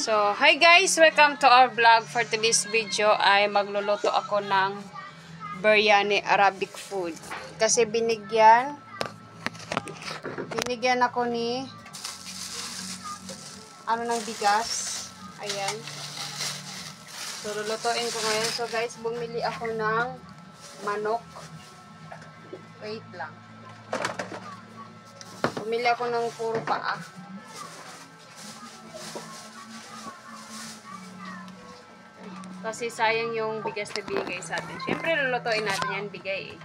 So, hi guys! Welcome to our vlog. For today's video ay magluluto ako ng biryani Arabic food. Kasi binigyan ako ni ng bigas. Ayan. So, lulutuin ko ngayon. So guys, bumili ako ng manok. Wait lang. Bumili ako ng puro paa. Kasi sayang yung bigas na binigay sa atin. Siyempre, lulutuin natin yan, bigay eh.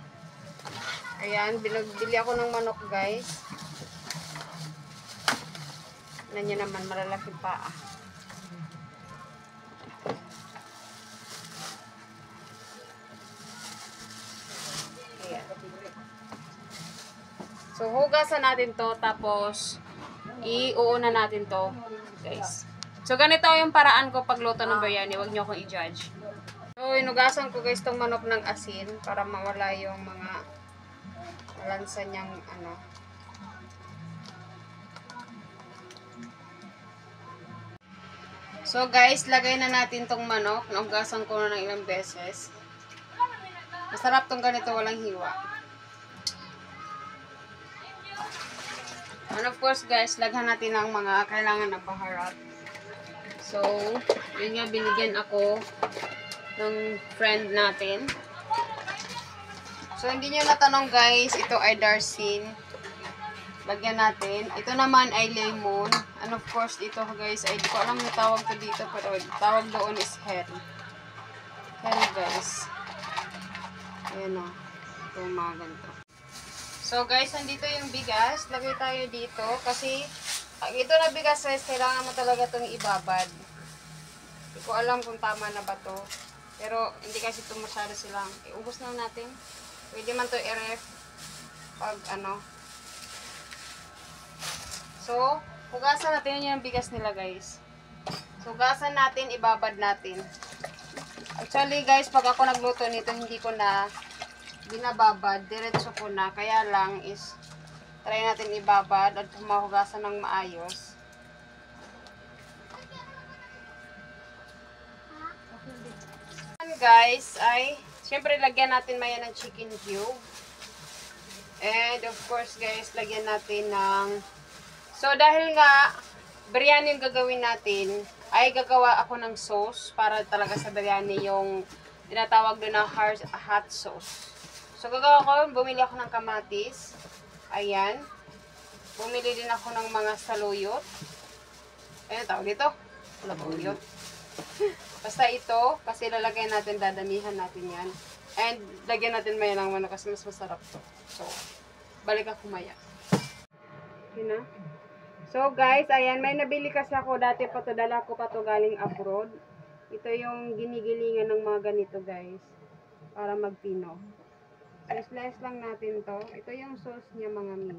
Ayan, bili ako ng manok, guys. Ano nyo naman, malalaki pa ah. Ayan. So, hugasan natin to, tapos iuuna natin to, guys. So, ganito yung paraan ko pagluto ng biryani. Huwag nyo akong i-judge. So, inugasan ko guys tong manok ng asin para mawala yung mga malansa niyang ano. So, guys, lagay na natin tong manok. Naugasan ko na ng ilang beses. Masarap tong ganito, walang hiwa. And of course, guys, laghan natin ang mga kailangan na baharat. So, yun nga, binigyan ako ng friend natin. So, hindi nyo natanong guys, ito ay Darsin. Lagyan natin. Ito naman ay lemon. And of course, ito guys, ay di ko alam yung tawag ko dito, pero tawag doon is heri. Heri guys. Ayan o. Ito mga ganito. So guys, nandito yung bigas. Lagay tayo dito kasi ito na bigas guys, kailangan mo talaga itong ibabad. Hindi ko alam kung tama na ba to. Pero hindi kasi ito masyado silang. Iubos na natin. Pwede man to i-ref pag ano. So, hugasan natin yung bigas nila guys. So, hugasan natin, ibabad natin. Actually guys, pag ako nagluto nito, hindi ko na binababad. Diretso ko na. Kaya lang is try natin ibabad at mahugasan ng maayos. Guys, ay syempre lagyan natin maya ng chicken cube. And of course guys, lagyan natin ng dahil nga biryani yung gagawin natin, ay gagawa ako ng sauce para talaga sa biryani yung tinatawag doon na hot sauce. So gagawa ko, bumili ako ng kamatis. Ayan. Bumili din ako ng mga saluyot. Ayan, tawag dito. Saluyot. Basta ito, kasi lalagay natin, dadamihan natin yan. And lagyan natin maya ng manok kasi mas masarap to. So, balik ako maya. Yun na. So guys, ayan, may nabili kasi ako dati pa to, dala ko pa to galing abroad. Ito yung ginigilingan ng mga ganito guys. Para magpino. So, slice lang natin to. Ito yung sauce niya mga mi.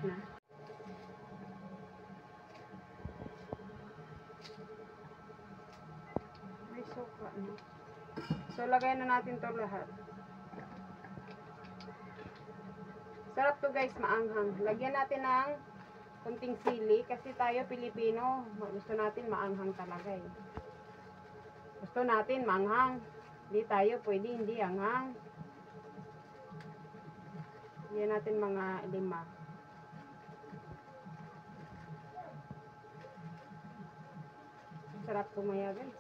Na. May soka, no? So, lagay na natin to lahat. Sarap to guys, maanghang. Lagyan natin ng kunting sili kasi tayo Pilipino, gusto natin maanghang talaga eh. Gusto natin maanghang. Hindi tayo pwede hindi anghang. Lagyan natin mga 5. Sarap tumaya guys.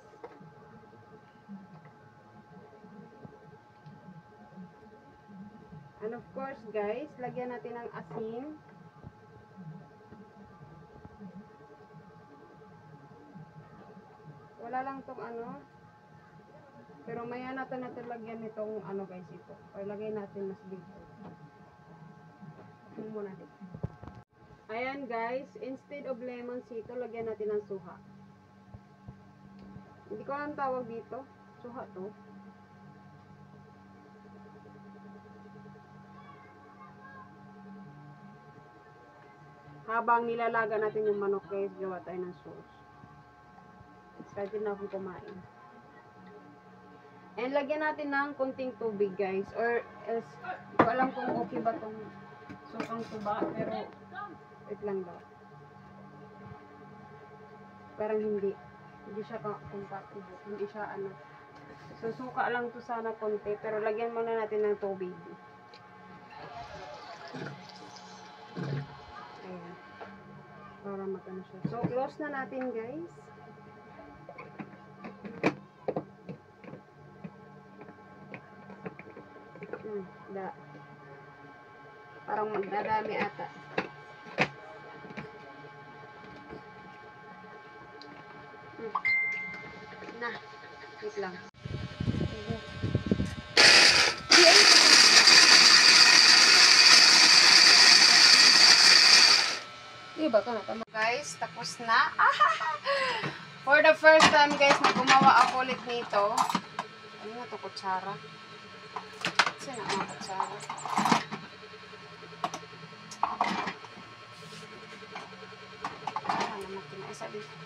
And of course guys, lagyan natin ng asin. Wala lang tong ano. Pero maya natin lagyan nitong ano guys ito. O lagay natin mas dito. Ito muna dito. Ayan guys, instead of lemon sito, lagyan natin ng suha. Hindi ko alam tawag dito. Suha to. Habang nilalaga natin yung manok guys, gawa tayo ng sauce. Excited na akong kumain. And lagyan natin ng konting tubig, guys. Or else, hindi ko alam kung okay ba itong sukang tuba. Pero, wait lang daw. Parang hindi. Hindi siya compatible. Hindi siya ano. So, suka lang to sana konti. Pero lagyan muna natin ng tubig. Ayan. Para matano siya. So, close na natin, guys. Parang magdadami ata. Na, wait lang. Diba ka na tama? Guys, tapos na. For the first time, guys, na gumawa ako ulit nito. Ano na to, kutsara? Saan na mga kutsara?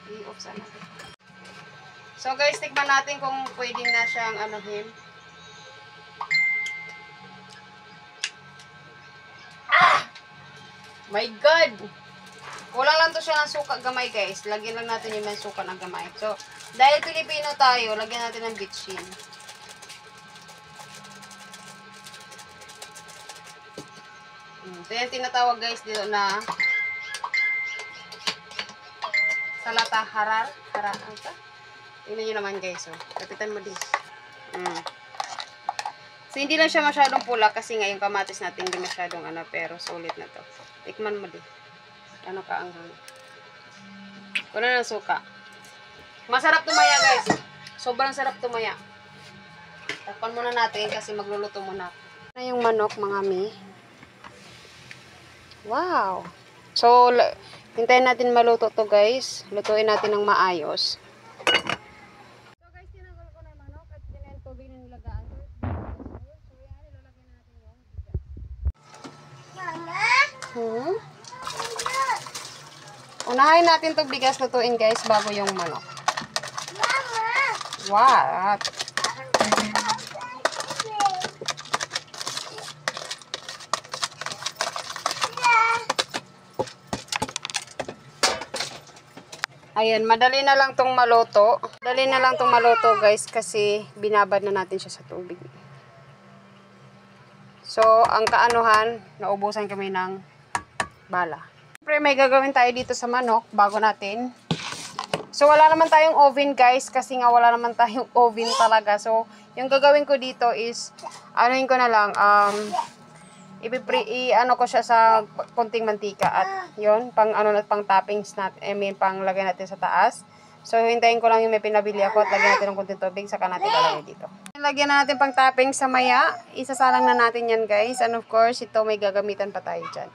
I-off sana. So guys, tikman natin kung pwedeng na siyang anuhin. My God! Kulang lang to siya ng suka gamay, guys. Lagyan lang natin yung suka ng gamay. So, dahil Pilipino tayo, lagyan natin ng bitchin. So, yan tinatawag, guys, dito na salata harar. Harar, ano ka? Tingnan nyo naman, guys. Oh. Kapitan mo din. So, hindi lang siya masyadong pula kasi nga yung kamatis natin hindi masyadong ano, pero sulit na to. Tikman mo din. Ano ka ang hang. Kuno ng suka. Masarap tumaya, guys. Sobrang sarap tumaya. Takpan muna natin kasi magluluto muna. Na yung manok, mga mi. Wow. So, hintayin natin maluto to, guys. Lutuin natin ng maayos. So, guys, tinanggal ko na yung manok at yung tubig na nilagaan. So, yan, ilalagay natin yung bigas. Mama? Unahin natin to bigas lutuin, guys, bago yung manok. Mama! What? Ayan, madali na lang tong maluto. Madali na lang tong maluto, guys, kasi binabad na natin siya sa tubig. So, ang kaanuhan, naubusan kami ng bala. Siyempre, may gagawin tayo dito sa manok bago natin. So, wala naman tayong oven, guys, kasi nga wala naman tayong oven talaga. So, yung gagawin ko dito is, anuhin ko na lang, ano ko siya sa konting mantika at yon pang ano na pang toppings natin, I mean pang lagay natin sa taas. So hintayin ko lang yung may pinabili ako at lagyan natin ng konting tubig saka natin ilalagay dito. Lagyan na natin pang toppings sa maya. Isasalang na natin yan, guys, and of course ito may gagamitan pa tayo dyan.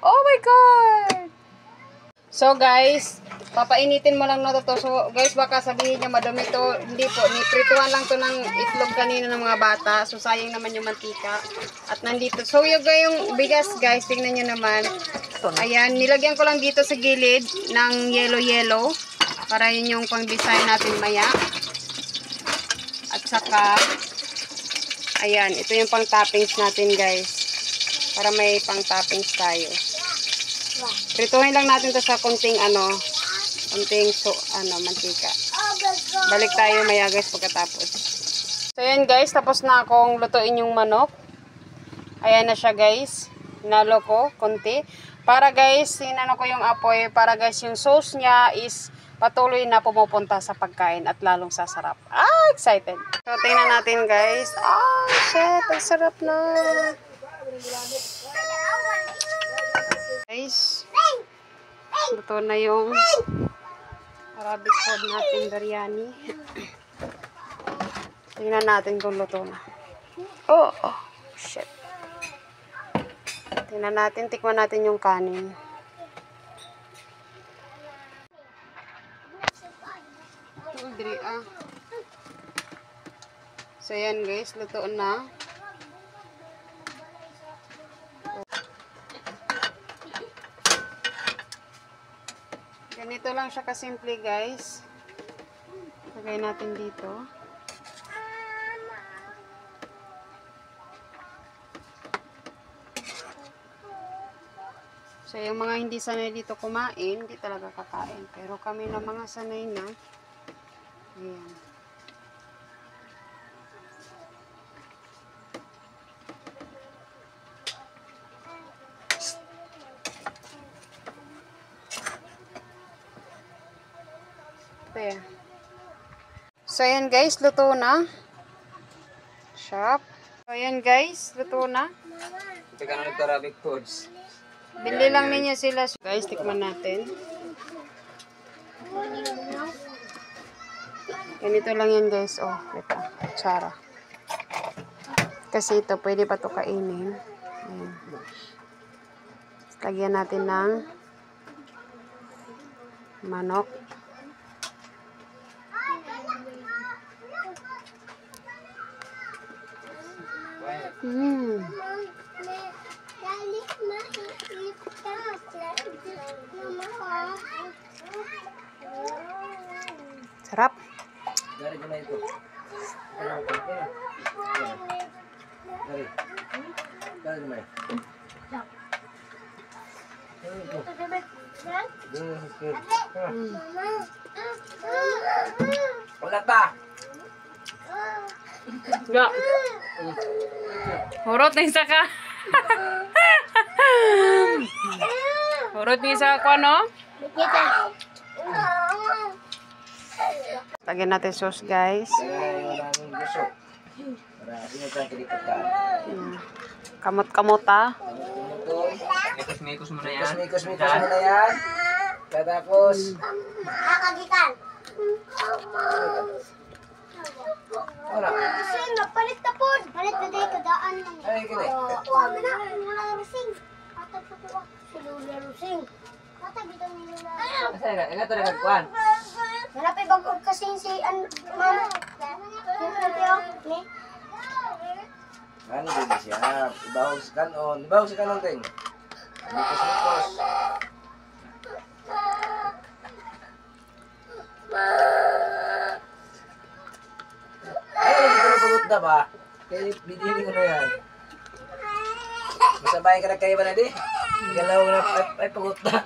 Oh my God! So guys, papainitin mo lang na to. So guys, baka sabihin niya madami to. Hindi po, niprituhan lang to ng itlog kanina ng mga bata. So sayang naman yung mantika. At nandito. So yung bigas, guys, tingnan nyo naman. Ayan, nilagyan ko lang dito sa gilid ng yellow. Para yun yung pang-design natin maya. At saka, ayan, ito yung pang-toppings natin, guys. Para may pang-toppings tayo. Prituhin lang natin to sa konting mantika. Balik tayo maya, guys, pagkatapos. So yan, guys, tapos na akong lutuin yung manok. Ayan na siya, guys. Hinalo ko konti. Para, guys, sinano ko yung apoy para, guys, yung sauce niya is patuloy na pumupunta sa pagkain at lalong sasarap. Excited. So tingnan natin, guys. Shit, ang sarap na. Guys, luto na yung Arabic food natin, biryani. Tingnan natin kung luto na. Oh, shit. Tingnan natin, tikman natin yung kanin. So yan, guys, luto na. Ganito lang siya kasimple, guys. Lagay natin dito. So, yung mga hindi sanay dito kumain, hindi talaga kakain. Pero kami na mga sanay na, ayan. There. So, ayan guys, luto na. Shop. So, ayan guys, luto na. Ito ka na nagtarabik foods. Bili lang ninyo sila. Guys, tikman natin. Ganito lang yan guys. Oh, ito. Kutsara. Kasi ito, pwede pa ito kainin. Ayan. Lagyan natin ng manok. Sarap. Dari ko na ito. Dari. Dari ko na ito. Wala pa. Ya. Hurot na isa ka. Hurot na isa ko, no? Lagyan natin sauce, guys. Yung naming gusto. Para sinutang kilikutan. Kamot-kamot, ah. Mikos-mikos mo na yan. Mikos-mikos mo na yan. Tapos. Kakagikan. Wala. Kasi napalit na po. Palit na dito, daan lang. Ay, kini. Kuha mo na. Wala rusing. Katag sa kuha. Si Lula rusing. Katag dito ni Lula. Asa na? Ito na kagkuhan. Malapit bagod kasi si mama. Yung kayo. Ni. Ano din siya? Ibahog sa kanon. Ibahog sa kanon ting. Mikos-mikos. Ay, hindi ko na pagot na ba? Kaya bidili ko na yan. Masabay ka na kayo ba na di? Galaw na ay pagot na.